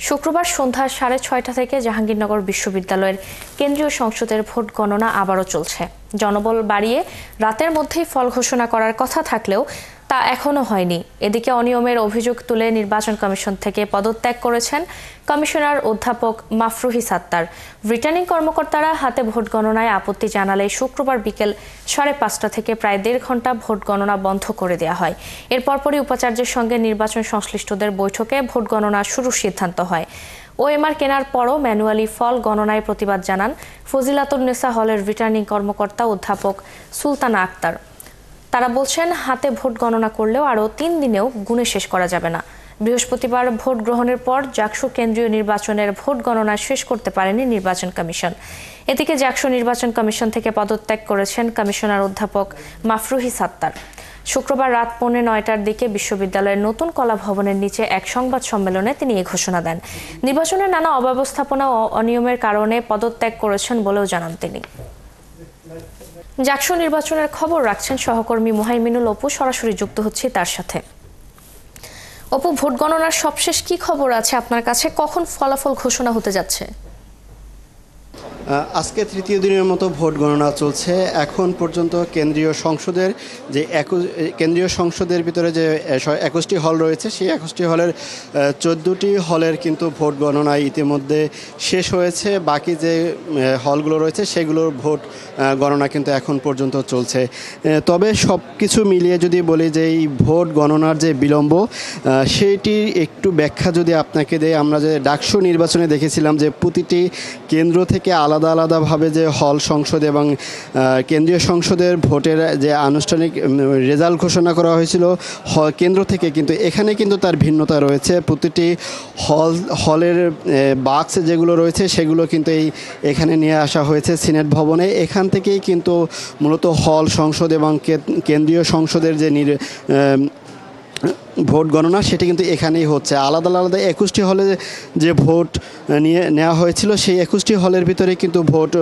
শুক্রবার সন্ধ্যা 6:30 থেকে জাহাঙ্গীরনগর বিশ্ববিদ্যালয়ের কেন্দ্রীয় সংসদের ভোট গণনা আবারও চলছে। জনবল বাড়িয়ে রাতের মধ্যেই ফল ঘোষণা করার কথা থাকলেও তা এখনো হয়নি। এদিকে অনিয়মের অভিযোগ তুলে নির্বাচন কমিশন থেকে পদত্যাগ করেছেন কমিশনার অধ্যাপক মাফরুহি সাত্তার। রিটার্নিং কর্মকর্তারা হাতে ভোট গণনায় আপত্তি জানালে শুক্রবার বিকেল 5:30 থেকে প্রায় 1.5 ঘন্টা ভোট গণনা বন্ধ করে দেওয়া হয়। এর পরপরই উপাচার্যের সঙ্গে নির্বাচন সংশ্লিষ্টদের বৈঠকে ভোট গণনা শুরুর সিদ্ধান্ত হয়। ওএমআর কেনার পরও ম্যানুয়ালি ফল গণনায় প্রতিবাদ জানান ফজিলাতুন্নেসা হলের রিটার্নিং কর্মকর্তা অধ্যাপক সুলতানা আক্তার। তারা বলছেন, হাতে ভোট গণনা করলেও আরও 3 দিনেও গুণে শেষ করা যাবে না। বৃহস্পতিবার ভোট গ্রহণের পর জাকসু কেন্দ্রীয় নির্বাচনের ভোট গণনা শেষ করতে পারেনি নির্বাচন কমিশন। এদিকে জাকসু নির্বাচন কমিশন থেকে পদত্যাগ করেছেন কমিশনার অধ্যাপক মাফরুহি সাত্তার। শুক্রবার রাত 9:45টার দিকে বিশ্ববিদ্যালয়ের নতুন কলা ভবনের নিচে এক সংবাদ সম্মেলনে তিনি এই ঘোষণা দেন। নির্বাচনের নানা অব্যবস্থাপনা ও অনিয়মের কারণে পদত্যাগ করেছেন বলেও জানান তিনি। জাকসু নির্বাচনের খবর রাখছেন সহকর্মী মুহাইমিনুল অপু। সরাসরি যুক্ত হচ্ছে তার সাথে। অপু, ভোট গণনার সবশেষ কি খবর আছে আপনার কাছে? কখন ফলাফল ঘোষণা হতে যাচ্ছে? আজকে তৃতীয় দিনের মতো ভোট গণনা চলছে। এখন পর্যন্ত কেন্দ্রীয় সংসদের ভিতরে যে 21টি হল রয়েছে, সেই 21টি হলের 14টি হলের কিন্তু ভোট গণনা ইতিমধ্যে শেষ হয়েছে। বাকি যে হলগুলো রয়েছে সেগুলোর ভোট গণনা কিন্তু এখন পর্যন্ত চলছে। তবে সব কিছু মিলিয়ে যদি বলি যে এই ভোট গণনার যে বিলম্ব, সেইটির একটু ব্যাখ্যা যদি আপনাকে দেয়, আমরা যে ডাকসু নির্বাচনে দেখেছিলাম যে প্রতিটি কেন্দ্র থেকে আলাদা আলাদাভাবে যে হল সংসদ এবং কেন্দ্রীয় সংসদের ভোটের যে আনুষ্ঠানিক রেজাল্ট ঘোষণা করা হয়েছিল কেন্দ্র থেকে, কিন্তু এখানে কিন্তু তার ভিন্নতা রয়েছে। প্রতিটি হলের বাক্স যেগুলো রয়েছে সেগুলো কিন্তু এখানে নিয়ে আসা হয়েছে সিনেট ভবনে। এখান থেকেই কিন্তু মূলত হল সংসদ এবং কেন্দ্রীয় সংসদের যে ভোট গণনা সেটি কিন্তু এখানেই হচ্ছে। আলাদা আলাদা 21টি হলে যে ভোট নেওয়া হয়েছিল, সেই 21টি হলের ভিতরে কিন্তু ভোট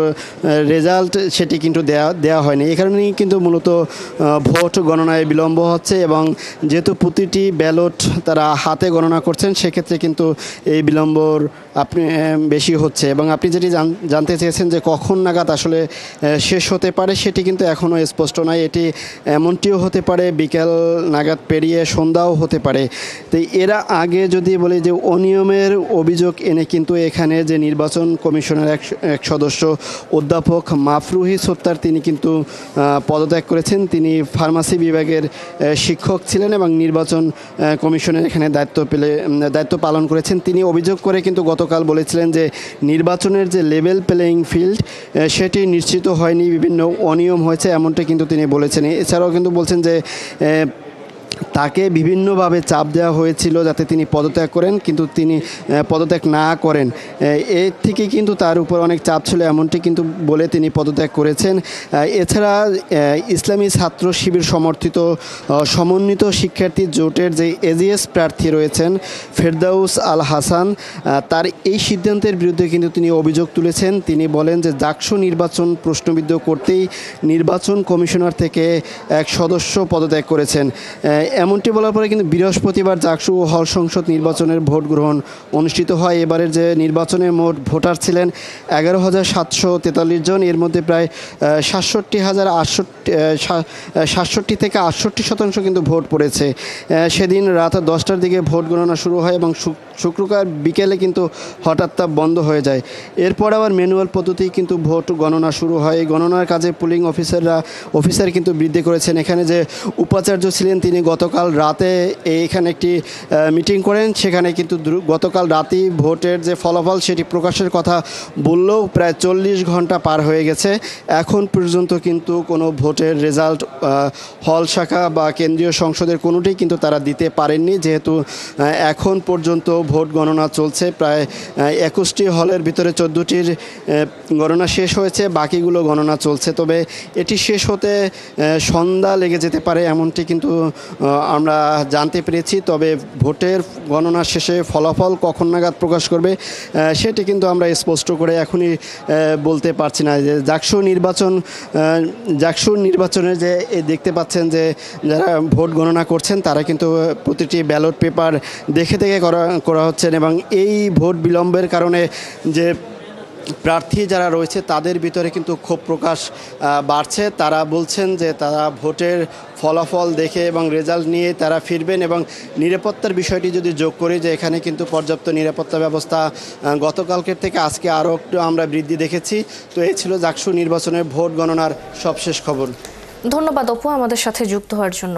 রেজাল্ট সেটি কিন্তু দেওয়া হয়নি। এই কারণেই কিন্তু মূলত ভোট গণনায় বিলম্ব হচ্ছে, এবং যেহেতু প্রতিটি ব্যালট তারা হাতে গণনা করছেন, সেক্ষেত্রে কিন্তু এই বিলম্বর বেশি হচ্ছে। এবং আপনি যেটি জানতে চেয়েছেন যে কখন নাগাদ আসলে শেষ হতে পারে, সেটি কিন্তু এখনও স্পষ্ট নয়। এটি এমনটিও হতে পারে বিকেল নাগাদ পেরিয়ে সন্ধ্যাও হতে পারে। তো এরা আগে যদি বলি যে অনিয়মের অভিযোগ এনে কিন্তু এখানে যে নির্বাচন কমিশনের এক সদস্য অধ্যাপক মাফরুহি সাত্তার, তিনি কিন্তু পদত্যাগ করেছেন। তিনি ফার্মাসি বিভাগের শিক্ষক ছিলেন এবং নির্বাচন কমিশনের এখানে দায়িত্ব পালন করেছেন। তিনি অভিযোগ করে কিন্তু গতকাল বলেছিলেন যে নির্বাচনের যে লেভেল প্লেয়িং ফিল্ড সেটি নিশ্চিত হয়নি, বিভিন্ন অনিয়ম হয়েছে, এমনটা কিন্তু তিনি বলেছেন। এছাড়াও কিন্তু বলছেন যে তাকে বিভিন্নভাবে চাপ দেওয়া হয়েছিল যাতে তিনি পদত্যাগ করেন, কিন্তু তিনি পদত্যাগ না করেন। এর থেকে কিন্তু তার উপর অনেক চাপ ছিল, এমনটি কিন্তু বলে তিনি পদত্যাগ করেছেন। এছাড়া ইসলামী ছাত্র শিবির সমর্থিত সমন্বিত শিক্ষার্থী জোটের যে এজিএস প্রার্থী রয়েছেন ফেরদাউস আল হাসান, তার এই সিদ্ধান্তের বিরুদ্ধে কিন্তু তিনি অভিযোগ তুলেছেন। তিনি বলেন যে জাকসু নির্বাচন প্রশ্নবিদ্ধ করতেই নির্বাচন কমিশনার থেকে এক সদস্য পদত্যাগ করেছেন। এমনটি বলার পরে কিন্তু বৃহস্পতিবার জাকসু হল সংসদ নির্বাচনের ভোট গ্রহণ অনুষ্ঠিত হয়। এবারের যে নির্বাচনের মোট ভোটার ছিলেন 11,743 জন। এর মধ্যে প্রায় 67 থেকে 68% কিন্তু ভোট পড়েছে। সেদিন রাত 10টার দিকে ভোট গণনা শুরু হয় এবং শুক্রবার বিকেলে কিন্তু হঠাৎ তা বন্ধ হয়ে যায়। এরপর আবার ম্যানুয়াল পদ্ধতি কিন্তু ভোট গণনা শুরু হয়। এই গণনার কাজে পুলিং অফিসার কিন্তু বৃদ্ধি করেছেন। এখানে যে উপাচার্য ছিলেন তিনি গতকাল রাতে এইখানে একটি মিটিং করেন। সেখানে কিন্তু গতকাল রাতেই ভোটের যে ফলাফল সেটি প্রকাশের কথা বললেও প্রায় 40 ঘন্টা পার হয়ে গেছে। এখন পর্যন্ত কিন্তু কোনো ভোটের রেজাল্ট হল শাখা বা কেন্দ্রীয় সংসদের কোনোটিই কিন্তু তারা দিতে পারেননি, যেহেতু এখন পর্যন্ত ভোট গণনা চলছে। প্রায় 21টি হলের ভিতরে 14টির গণনা শেষ হয়েছে, বাকিগুলো গণনা চলছে। তবে এটি শেষ হতে সন্ধ্যা লেগে যেতে পারে, এমনটি কিন্তু আমরা জানতে পেরেছি। তবে ভোটের গণনা শেষে ফলাফল কখন নাগাদ প্রকাশ করবে সেটি কিন্তু আমরা স্পষ্ট করে এখনই বলতে পারছি না। যে জাকসুর নির্বাচনে যে দেখতে পাচ্ছেন যে যারা ভোট গণনা করছেন তারা কিন্তু প্রতিটি ব্যালট পেপার দেখে দেখে করা হচ্ছেন, এবং এই ভোট বিলম্বের কারণে যে প্রার্থী যারা রয়েছে তাদের ভিতরে কিন্তু ক্ষোভ প্রকাশ বাড়ছে। তারা বলছেন যে তারা ভোটের ফলাফল দেখে এবং রেজাল্ট নিয়ে তারা ফিরবেন, এবং নিরাপত্তার বিষয়টি যদি যোগ করি যে এখানে কিন্তু পর্যাপ্ত নিরাপত্তা ব্যবস্থা গতকালকের থেকে আজকে আরও একটু আমরা বৃদ্ধি দেখেছি। তো এই ছিল জাকসু নির্বাচনের ভোট গণনার সবশেষ খবর। ধন্যবাদ অপু আমাদের সাথে যুক্ত হওয়ার জন্য।